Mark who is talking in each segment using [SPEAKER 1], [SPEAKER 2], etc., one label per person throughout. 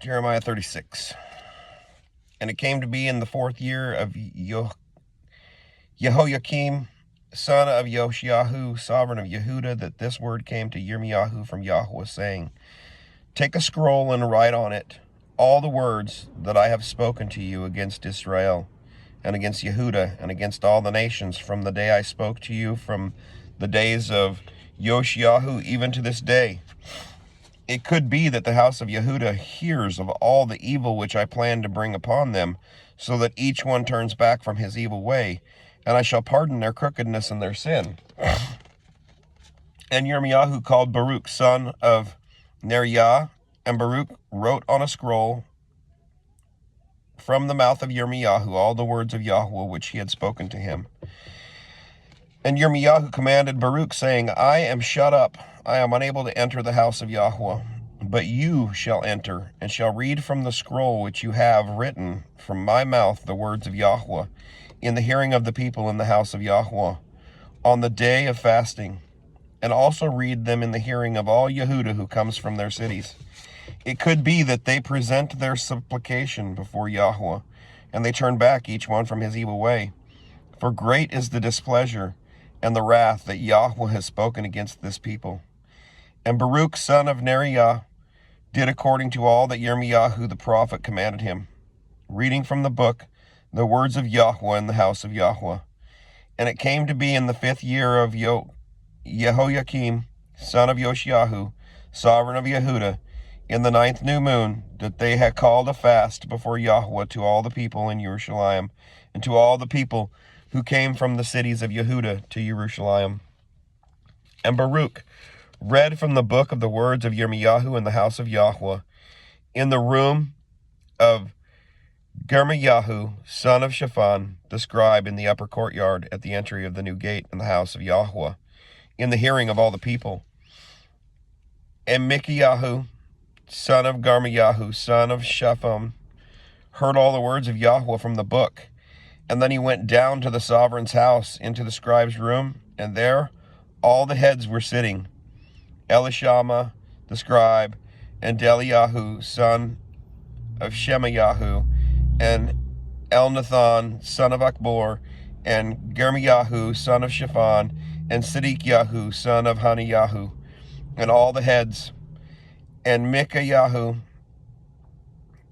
[SPEAKER 1] Jeremiah 36. And it came to be in the 4th year of Jehoiakim, son of Yoshiahu, sovereign of Yehuda, that this word came to Yirmiyahu from Yahweh, saying, Take a scroll and write on it all the words that I have spoken to you against Israel, and against Yehuda, and against all the nations, from the day I spoke to you, from the days of Yoshiahu even to this day. It could be that the house of Yehuda hears of all the evil which I plan to bring upon them, so that each one turns back from his evil way, and I shall pardon their crookedness and their sin. And Yirmiyahu called Baruch, son of Neriah, and Baruch wrote on a scroll from the mouth of Yirmiyahu all the words of Yahweh which he had spoken to him. And Yirmiyahu commanded Baruch, saying, I am shut up, I am unable to enter the house of Yahweh. But you shall enter, and shall read from the scroll which you have written from my mouth the words of Yahweh, in the hearing of the people in the house of Yahweh, on the day of fasting, and also read them in the hearing of all Yehuda who comes from their cities. It could be that they present their supplication before Yahweh, and they turn back each one from his evil way. For great is the displeasure and the wrath that Yahweh has spoken against this people. And Baruch, son of Neriah, did according to all that Yirmiyahu the prophet commanded him, reading from the book the words of Yahweh in the house of Yahweh. And it came to be in the 5th year of Jehoiakim, son of Yoshiahu, sovereign of Yehuda, in the 9th new moon, that they had called a fast before Yahweh to all the people in Jerusalem, and to all the people who came from the cities of Yehuda to Jerusalem. And Baruch read from the book of the words of Yirmiyahu in the house of Yahweh, in the room of Gemariyahu, son of Shaphan, the scribe, in the upper courtyard at the entry of the new gate in the house of Yahweh, in the hearing of all the people. And Micaiah, son of Gemariyahu, son of Shaphan, heard all the words of Yahweh from the book. And then he went down to the sovereign's house into the scribe's room, and there all the heads were sitting, Elishama, the scribe, and Deliahu, son of Shemayahu, and Elnathan, son of Akbor, and Gemariyahu, son of Shaphan, and Siddiqiyahu, son of Haniyahu, and all the heads. And Micaiah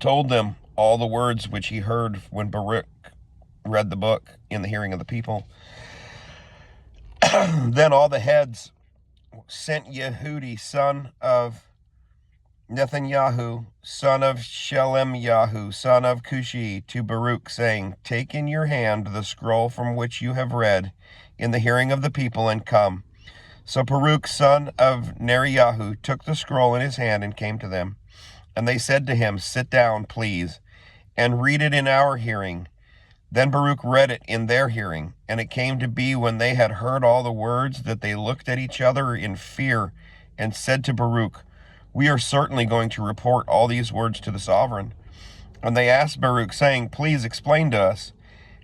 [SPEAKER 1] told them all the words which he heard when Baruch read the book in the hearing of the people. Then all the heads sent Yehudi, son of Nethanyahu, son of Shelemyahu, son of Cushi, to Baruch, saying, Take in your hand the scroll from which you have read in the hearing of the people, and come. So Baruch, son of Neriyahu, took the scroll in his hand and came to them. And they said to him, Sit down, please, and read it in our hearing. Then Baruch read it in their hearing. And it came to be, when they had heard all the words, that they looked at each other in fear, and said to Baruch, We are certainly going to report all these words to the sovereign. And they asked Baruch, saying, Please explain to us,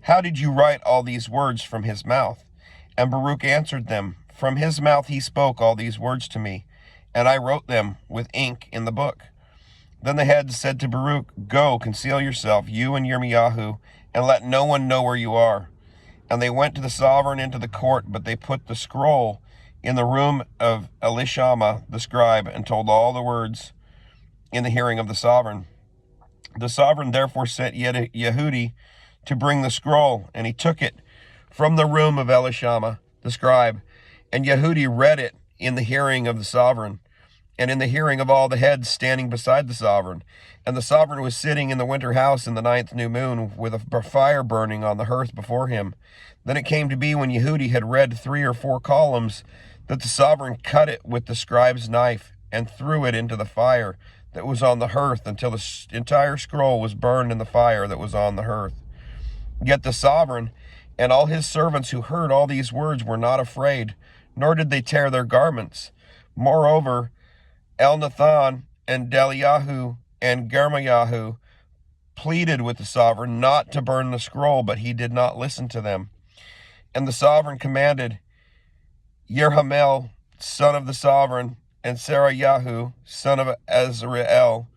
[SPEAKER 1] how did you write all these words from his mouth? And Baruch answered them, From his mouth he spoke all these words to me, and I wrote them with ink in the book. Then the heads said to Baruch, Go, conceal yourself, you and Yirmiyahu, and let no one know where you are. And they went to the sovereign into the court, but they put the scroll in the room of Elishama the scribe, and told all the words in the hearing of the sovereign. The sovereign therefore sent Yehudi to bring the scroll, and he took it from the room of Elishama the scribe. And Yehudi read it in the hearing of the sovereign, and in the hearing of all the heads standing beside the sovereign. And the sovereign was sitting in the winter house in the 9th new moon, with a fire burning on the hearth before him. Then it came to be, when Yehudi had read 3 or 4 columns, that the sovereign cut it with the scribe's knife, and threw it into the fire that was on the hearth, until the entire scroll was burned in the fire that was on the hearth. Yet the sovereign and all his servants who heard all these words were not afraid, nor did they tear their garments. Moreover, Elnathan and Deliahu and Gemariyahu pleaded with the sovereign not to burn the scroll, but he did not listen to them. And the sovereign commanded Yerhamel, son of the sovereign, and Sarayahu, son of Azrael,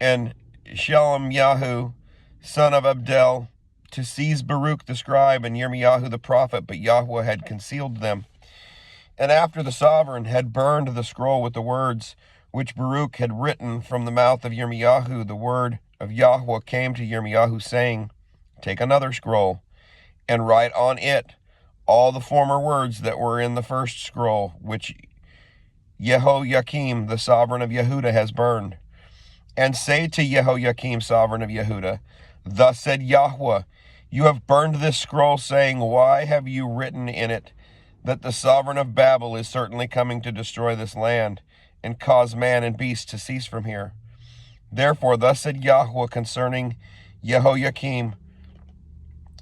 [SPEAKER 1] and Shelemiah, son of Abdel, to seize Baruch the scribe and Yirmiyahu the prophet, but Yahweh had concealed them. And after the sovereign had burned the scroll with the words which Baruch had written from the mouth of Yirmiyahu, the word of Yahweh came to Yirmiyahu, saying, Take another scroll, and write on it all the former words that were in the first scroll, which Jehoiakim, the sovereign of Yehudah, has burned. And say to Jehoiakim, sovereign of Yehudah, Thus said Yahweh, You have burned this scroll, saying, Why have you written in it that the sovereign of Babel is certainly coming to destroy this land, and cause man and beast to cease from here? Therefore, thus said Yahweh concerning Jehoiakim,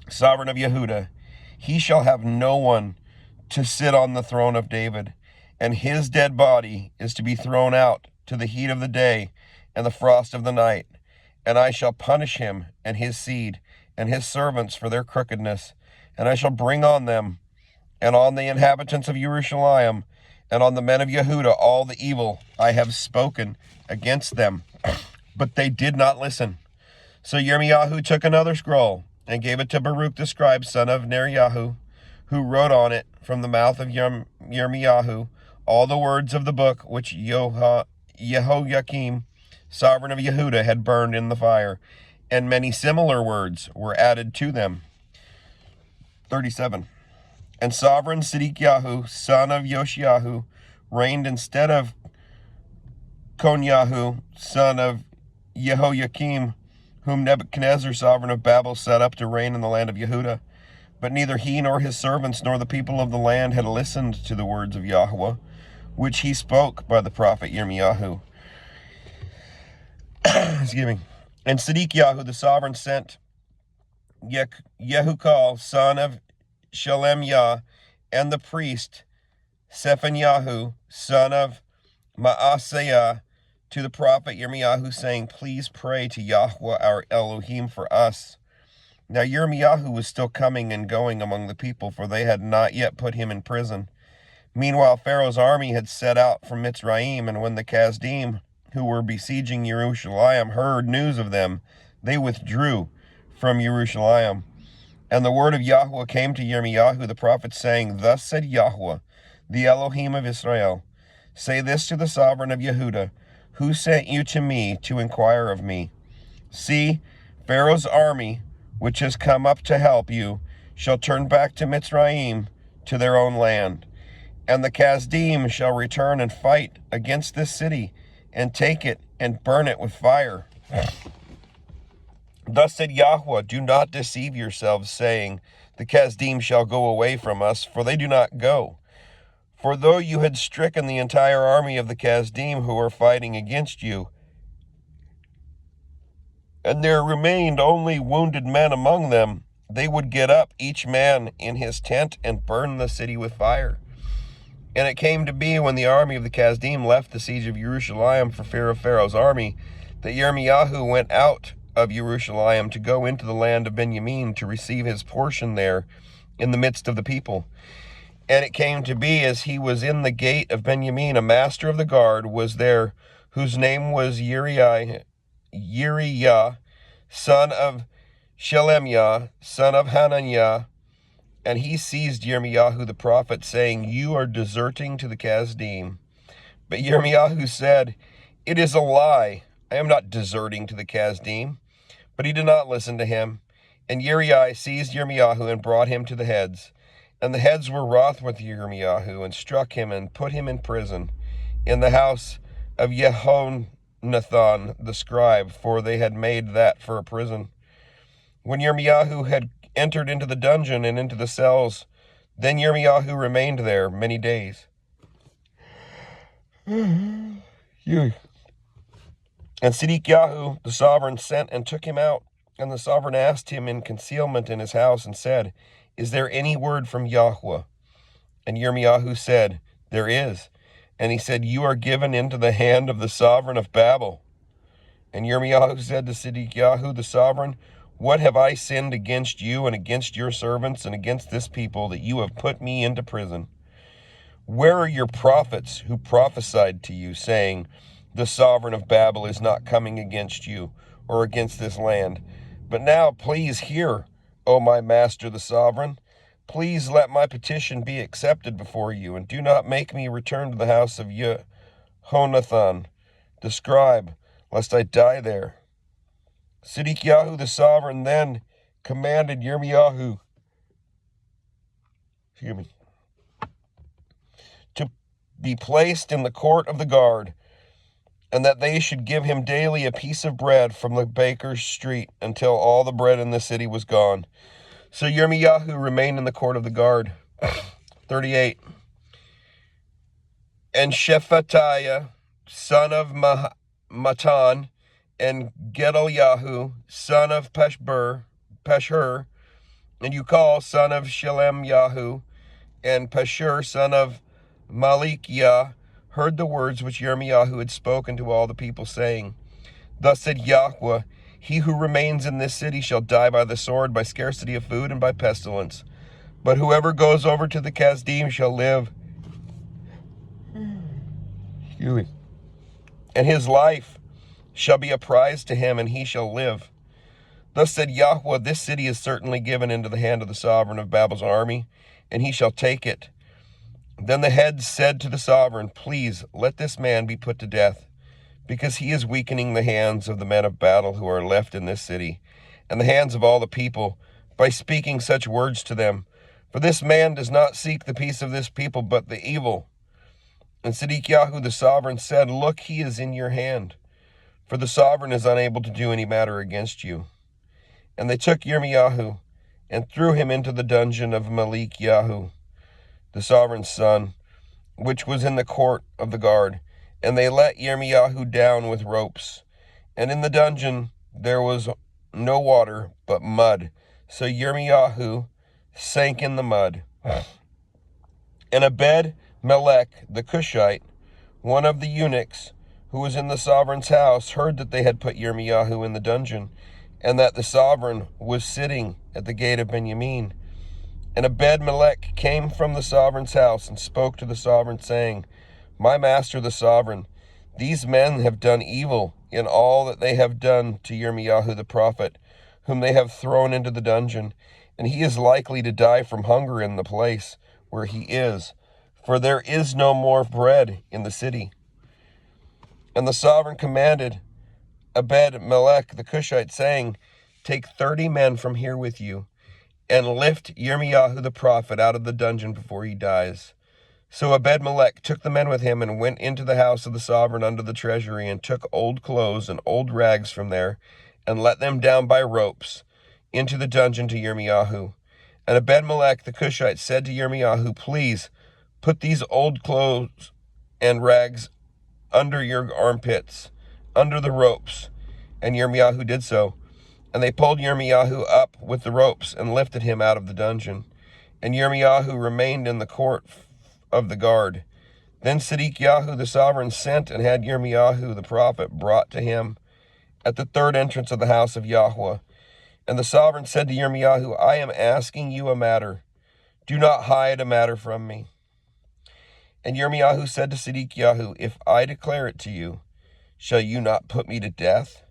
[SPEAKER 1] sovereign of Yehudah, he shall have no one to sit on the throne of David, and his dead body is to be thrown out to the heat of the day and the frost of the night. And I shall punish him and his seed and his servants for their crookedness, and I shall bring on them and on the inhabitants of Jerusalem and on the men of Yehudah all the evil I have spoken against them. But they did not listen. So Yirmiyahu took another scroll and gave it to Baruch the scribe, son of Neriyahu, who wrote on it from the mouth of Yirmiyahu all the words of the book which Jehoiakim, sovereign of Yehudah, had burned in the fire, and many similar words were added to them. 37. And sovereign Siddiqiyahu, son of Yoshiyahu, reigned instead of Konyahu, son of Jehoiakim, whom Nebuchadnezzar, sovereign of Babel, set up to reign in the land of Yehudah. But neither he nor his servants nor the people of the land had listened to the words of Yahweh, which he spoke by the prophet Yirmiyahu. Excuse me. And Siddiqiyahu the sovereign sent Yehukal, son of Shelemiah, and the priest Sephanyahu, son of Maaseiah, to the prophet Yirmiyahu, saying, Please pray to Yahweh our Elohim for us. Now Yirmiyahu was still coming and going among the people, for they had not yet put him in prison. Meanwhile Pharaoh's army had set out from Mitzrayim, and when the Kasdim, who were besieging Jerusalem, heard news of them, they withdrew from Jerusalem. And the word of Yahweh came to Yirmiyahu the prophet, saying, Thus said Yahweh, the Elohim of Israel, Say this to the sovereign of Yehudah, who sent you to me to inquire of me. See, Pharaoh's army, which has come up to help you, shall turn back to Mitzrayim, to their own land. And the Kasdim shall return and fight against this city, and take it and burn it with fire. Thus said Yahweh, Do not deceive yourselves, saying, The Kasdim shall go away from us, for they do not go. For though you had stricken the entire army of the Kasdim who were fighting against you, and there remained only wounded men among them, they would get up, each man in his tent, and burn the city with fire. And it came to be, when the army of the Kasdim left the siege of Jerusalem for fear of Pharaoh's army, that Yirmiyahu went out of Jerusalem to go into the land of Benjamin to receive his portion there in the midst of the people. And it came to be, as he was in the gate of Benjamin, a master of the guard was there, whose name was Uriah, son of Shelemiah, son of Hananiah, and he seized Yirmiyahu the prophet, saying, You are deserting to the Kasdim. But Yirmiyahu said, It is a lie. I am not deserting to the Kasdim. But he did not listen to him. And Uriah seized Yirmiyahu and brought him to the heads. And the heads were wroth with Yirmiyahu, and struck him and put him in prison, in the house of Jehonathan the scribe, for they had made that for a prison. When Yirmiyahu had entered into the dungeon and into the cells, then Yirmiyahu remained there many days. And Siddiqiyahu the sovereign sent and took him out. And the sovereign asked him in concealment in his house, and said, Is there any word from Yahweh? And Yirmiyahu said, There is. And he said, You are given into the hand of the sovereign of Babel. And Yirmiyahu said to Siddiqiyahu the sovereign, What have I sinned against you and against your servants and against this people, that you have put me into prison? Where are your prophets who prophesied to you, saying, the sovereign of Babel is not coming against you or against this land. But now please hear, O my master the sovereign. Please let my petition be accepted before you, and do not make me return to the house of Jehonathan, the scribe, lest I die there. Sidkiyahu the sovereign then commanded Yirmiyahu to be placed in the court of the guard, and that they should give him daily a piece of bread from the baker's street until all the bread in the city was gone. So Yirmiyahu remained in the court of the guard. 38. And Shephatiah, son of Matan, and Gedaliah, son of Pashhur, and Ukal, son of Shelemyahu, and Pashhur, son of Malikiah, heard the words which Yirmiyahu had spoken to all the people, saying, Thus said Yahweh, he who remains in this city shall die by the sword, by scarcity of food, and by pestilence. But whoever goes over to the Kasdim shall live. And his life shall be a prize to him, and he shall live. Thus said Yahweh, this city is certainly given into the hand of the sovereign of Babel's army, and he shall take it. Then the heads said to the sovereign, Please let this man be put to death, because he is weakening the hands of the men of battle who are left in this city, and the hands of all the people, by speaking such words to them. For this man does not seek the peace of this people, but the evil. And Sidkiyahu the sovereign said, Look, he is in your hand, for the sovereign is unable to do any matter against you. And they took Yirmiyahu, and threw him into the dungeon of Malikiyahu, the sovereign's son, which was in the court of the guard. And they let Yirmiyahu down with ropes. And in the dungeon there was no water, but mud. So Yirmiyahu sank in the mud. And Ebed-Melech the Cushite, one of the eunuchs who was in the sovereign's house, heard that they had put Yirmiyahu in the dungeon, and that the sovereign was sitting at the gate of Benjamin. And Ebed-Melech came from the sovereign's house and spoke to the sovereign, saying, My master the sovereign, these men have done evil in all that they have done to Yirmiyahu the prophet, whom they have thrown into the dungeon, and he is likely to die from hunger in the place where he is, for there is no more bread in the city. And the sovereign commanded Ebed-Melech the Cushite, saying, Take 30 men from here with you, and lift Yirmiyahu the prophet out of the dungeon before he dies. So Ebed-Melech took the men with him, and went into the house of the sovereign under the treasury, and took old clothes and old rags from there, and let them down by ropes into the dungeon to Yirmiyahu. And Ebed-Melech the Cushite said to Yirmiyahu, Please put these old clothes and rags under your armpits, under the ropes. And Yirmiyahu did so. And they pulled Yirmiyahu up with the ropes, and lifted him out of the dungeon. And Yirmiyahu remained in the court of the guard. Then Sidkiyahu the sovereign sent, and had Yirmiyahu the prophet brought to him at the third entrance of the house of Yahweh. And the sovereign said to Yirmiyahu, I am asking you a matter. Do not hide a matter from me. And Yirmiyahu said to Sidkiyahu, If I declare it to you, shall you not put me to death?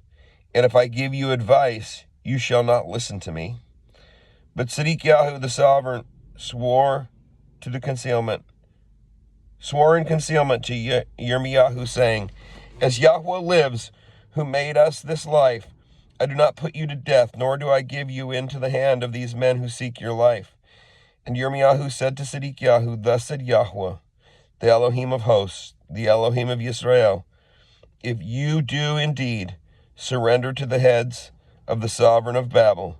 [SPEAKER 1] And if I give you advice, you shall not listen to me. But Sidkiyahu the sovereign swore in concealment to Yirmiyahu, saying, As Yahweh lives, who made us this life, I do not put you to death, nor do I give you into the hand of these men who seek your life. And Yirmiyahu said to Sidkiyahu, Thus said Yahweh, the Elohim of hosts, the Elohim of Yisrael, if you do indeed surrender to the heads of the sovereign of Babel,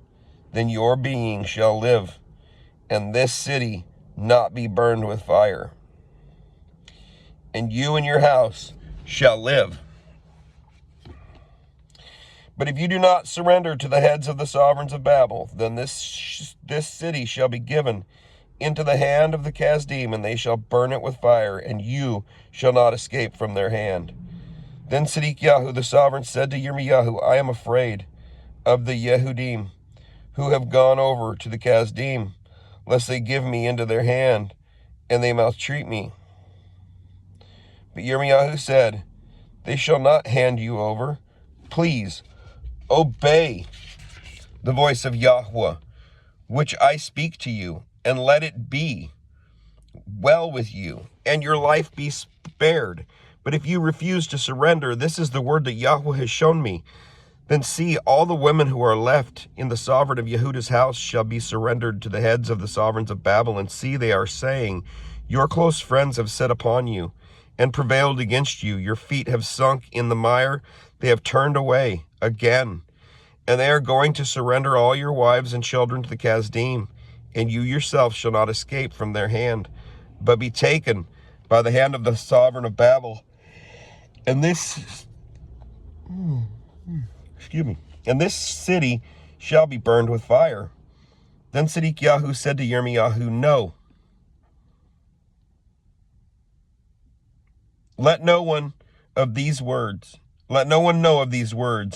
[SPEAKER 1] then your being shall live, and this city not be burned with fire. And you and your house shall live. But if you do not surrender to the heads of the sovereigns of Babel, then this city shall be given into the hand of the Kasdim, and they shall burn it with fire, and you shall not escape from their hand. Then Sidkiyahu the sovereign said to Yirmiyahu, I am afraid of the Yehudim who have gone over to the Kasdim, lest they give me into their hand, and they maltreat me. But Yirmiyahu said, They shall not hand you over. Please obey the voice of Yahweh, which I speak to you, and let it be well with you, and your life be spared. But if you refuse to surrender, this is the word that Yahweh has shown me. Then see, all the women who are left in the sovereign of Yehuda's house shall be surrendered to the heads of the sovereigns of Babel. And see, they are saying, your close friends have set upon you and prevailed against you. Your feet have sunk in the mire. They have turned away again. And they are going to surrender all your wives and children to the Kasdim. And you yourself shall not escape from their hand, but be taken by the hand of the sovereign of Babel. And this city shall be burned with fire. Then Sidkiyahu said to Yirmiyahu, no. Let no one know of these words,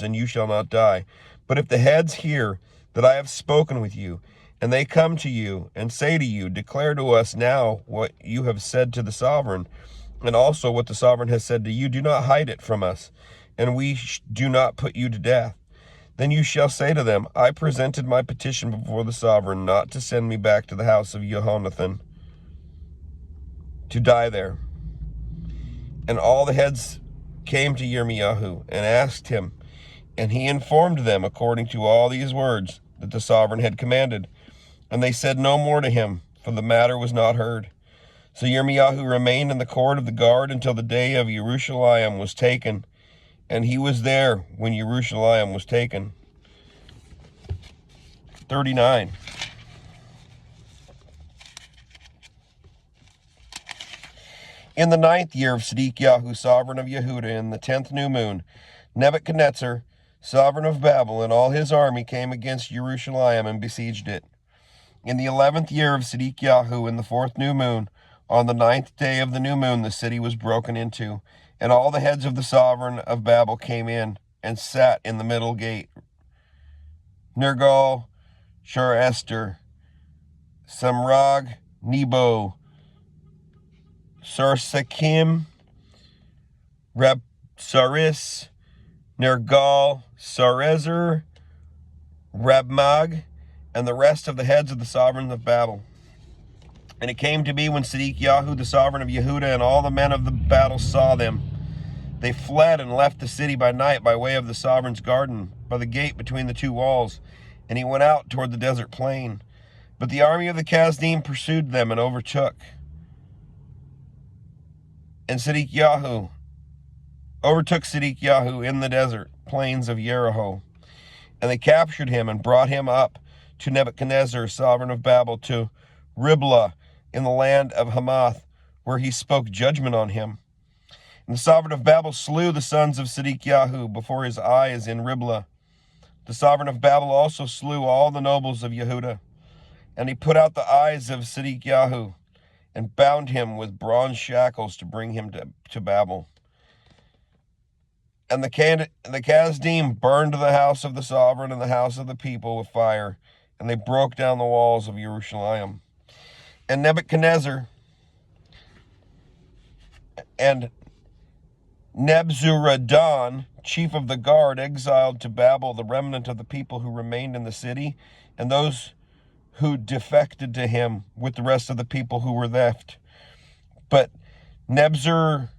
[SPEAKER 1] and you shall not die. But if the heads hear that I have spoken with you, and they come to you and say to you, declare to us now what you have said to the sovereign, and also what the sovereign has said to you, do not hide it from us, and we do not put you to death. Then you shall say to them, I presented my petition before the sovereign not to send me back to the house of Jehonathan to die there. And all the heads came to Yirmiyahu and asked him, and he informed them according to all these words that the sovereign had commanded. And they said no more to him, for the matter was not heard. So Yirmiyahu remained in the court of the guard until the day of Yerushalayim was taken, and he was there when Yerushalayim was taken. 39. In the 9th year of Sidkiyahu, sovereign of Yehuda, in the 10th new moon, Nebuchadnezzar, sovereign of Babel, and all his army came against Yerushalayim and besieged it. In the 11th year of Sidkiyahu, in the 4th new moon, on the 9th day of the new moon, the city was broken into, and all the heads of the sovereign of Babel came in and sat in the middle gate. Nergal, Sharezer, Samrag, Nebo, Sarsakim, Rabsaris, Nergal, Sarezer, Rabmag, and the rest of the heads of the sovereigns of Babel. And it came to be when Sidkiyahu, the sovereign of Yehuda, and all the men of the battle saw them, they fled and left the city by night by way of the sovereign's garden, by the gate between the two walls, and he went out toward the desert plain. But the army of the Kasdim pursued them and overtook. And Sidkiyahu overtook Sidkiyahu in the desert plains of Jericho. And they captured him and brought him up to Nebuchadnezzar, sovereign of Babel, to Riblah in the land of Hamath, where he spoke judgment on him. And the sovereign of Babel slew the sons of Sidkiyahu before his eyes in Riblah. The sovereign of Babel also slew all the nobles of Yehuda. And he put out the eyes of Sidkiyahu and bound him with bronze shackles to bring him to Babel. And the Kasdim burned the house of the sovereign and the house of the people with fire, and they broke down the walls of Jerusalem. And Nebuchadnezzar and Nebuzaradan, chief of the guard, exiled to Babel the remnant of the people who remained in the city, and those who defected to him with the rest of the people who were left. But Nebuzaradan,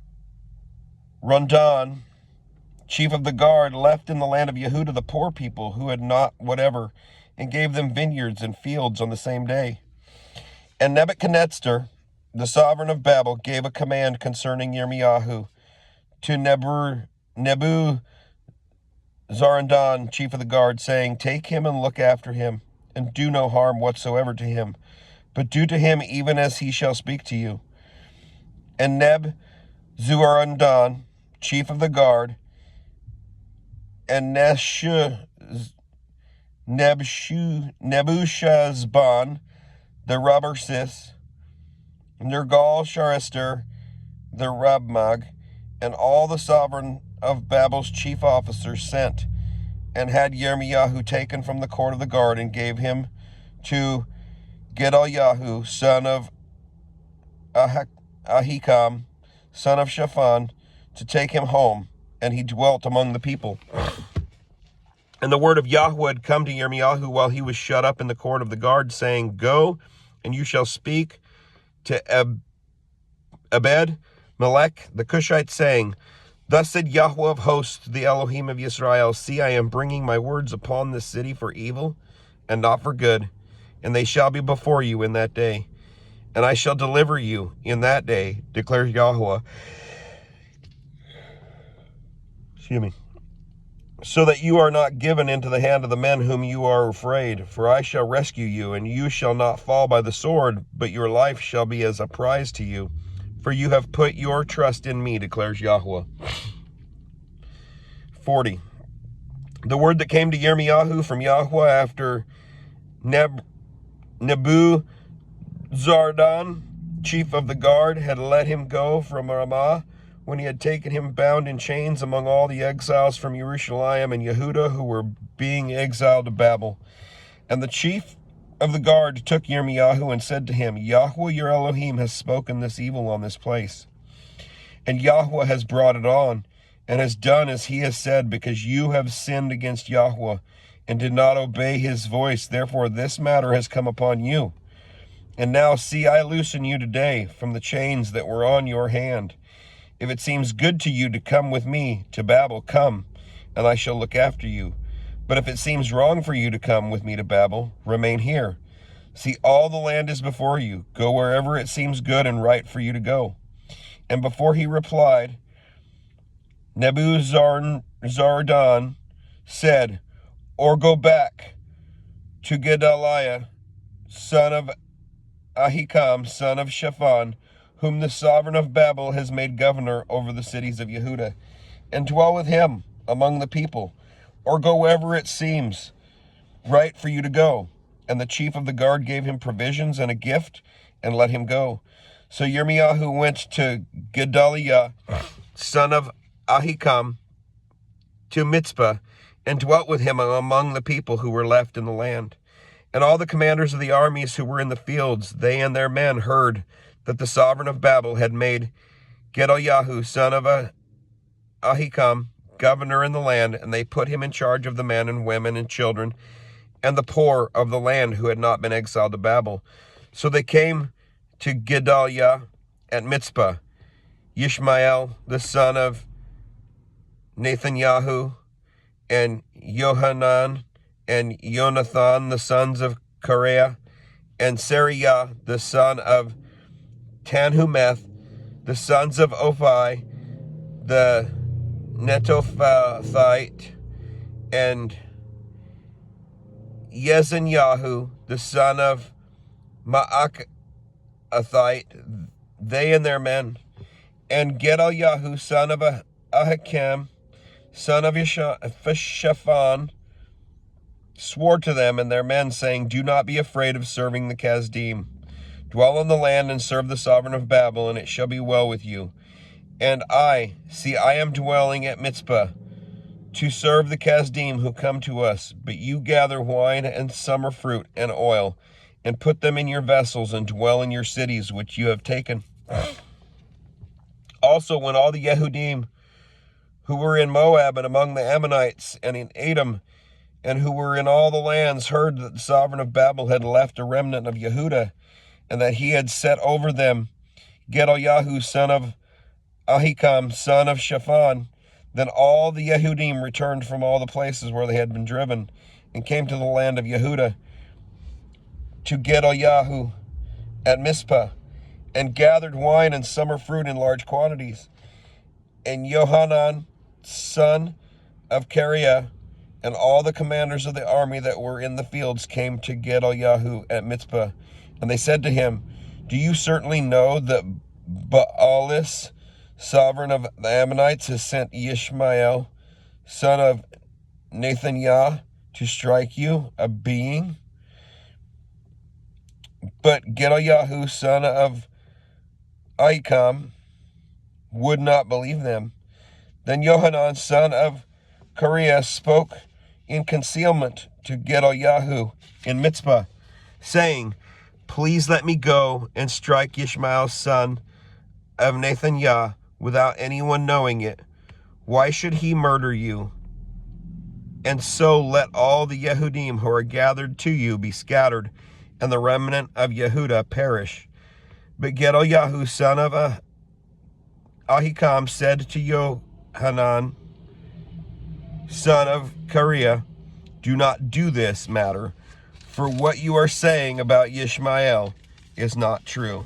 [SPEAKER 1] chief of the guard, left in the land of Yehuda the poor people who had not whatever, and gave them vineyards and fields on the same day. And Nebuchadnezzar, the sovereign of Babel, gave a command concerning Yirmiyahu to Nebuzaradan, chief of the guard, saying, take him and look after him, and do no harm whatsoever to him, but do to him even as he shall speak to you. And Nebuzaradan, chief of the guard, and Nebuchadnezzar, the Rabsaris, Nergal Sharezer, the Rabmag, and all the sovereign of Babel's chief officers sent, and had Yirmiyahu taken from the court of the guard, and gave him to Gedaliah, son of Ahikam, son of Shaphan, to take him home. and he dwelt among the people. And the word of Yahweh had come to Yirmiyahu while he was shut up in the court of the guard, saying, Go, and you shall speak to Ebed Melech the Cushite, saying, Thus said Yahweh of hosts, the Elohim of Israel, See, I am bringing my words upon this city for evil and not for good, and they shall be before you in that day. And I shall deliver you in that day, declares Yahweh. Excuse me. So that you are not given into the hand of the men whom you are afraid. For I shall rescue you, and you shall not fall by the sword, but your life shall be as a prize to you. For you have put your trust in me, declares Yahweh. 40. The word that came to Yirmiyahu from Yahweh after Nebuzaradan, chief of the guard, had let him go from Ramah, when he had taken him bound in chains among all the exiles from Jerusalem and Yehudah who were being exiled to Babel. And the chief of the guard took Yirmiyahu and said to him, Yahweh your Elohim has spoken this evil on this place. And Yahweh has brought it on, and has done as he has said, because you have sinned against Yahweh, and did not obey his voice. Therefore this matter has come upon you. And now see, I loosen you today from the chains that were on your hand. If it seems good to you to come with me to Babel, come, and I shall look after you. But if it seems wrong for you to come with me to Babel, remain here. See, all the land is before you. Go wherever it seems good and right for you to go. And before he replied, Nebuzaradan said, Or go back to Gedaliah, son of Ahikam, son of Shaphan, whom the sovereign of Babel has made governor over the cities of Yehudah, and dwell with him among the people, or go wherever it seems right for you to go. And the chief of the guard gave him provisions and a gift, and let him go. So Yirmiyahu went to Gedaliah, son of Ahikam, to Mitzpah, and dwelt with him among the people who were left in the land. And all the commanders of the armies who were in the fields, they and their men, heard that the sovereign of Babel had made Gedaliah, son of Ahikam, governor in the land, and they put him in charge of the men and women and children and the poor of the land who had not been exiled to Babel. So they came to Gedaliah at Mitzpah, Yishmael, the son of Nathaniah, and Yohanan, and Jonathan, the sons of Kareah, and Sariah, the son of Tanhumeth, the sons of Ophi, the Netophathite, and Yezanyahu, the son of Ma'akathite, they and their men, and Gedaliah, son of Ahikam, son of Shaphan, swore to them and their men, saying, Do not be afraid of serving the Kasdim. Dwell on the land and serve the sovereign of Babel, and it shall be well with you. And I am dwelling at Mitzpah to serve the Kasdim who come to us. But you gather wine and summer fruit and oil, and put them in your vessels, and dwell in your cities which you have taken. Also, when all the Yehudim who were in Moab and among the Ammonites and in Edom, and who were in all the lands, heard that the sovereign of Babel had left a remnant of Yehudah, and that he had set over them Gedaliah, son of Ahikam, son of Shaphan, then all the Yehudim returned from all the places where they had been driven, and came to the land of Yehudah, to Gedaliah at Mizpah, and gathered wine and summer fruit in large quantities. And Yohanan, son of Kareah, and all the commanders of the army that were in the fields came to Gedaliah at Mitzpah. And they said to him, Do you certainly know that Baalis, sovereign of the Ammonites, has sent Ishmael, son of Nathaniah, to strike you, a being? But Gedaliah, son of Ahikam, would not believe them. Then Yohanan, son of Kareah, spoke in concealment to Gedaliah in Mitzpah, saying, Please let me go and strike Ishmael, son of Nathaniah, without anyone knowing it, Why should he murder you? And so let all the Yehudim who are gathered to you be scattered, and the remnant of Yehuda perish. But Gedaliah, son of Ahikam, said to Yohanan, son of Kareah, do not do this matter, for what you are saying about Yishmael is not true.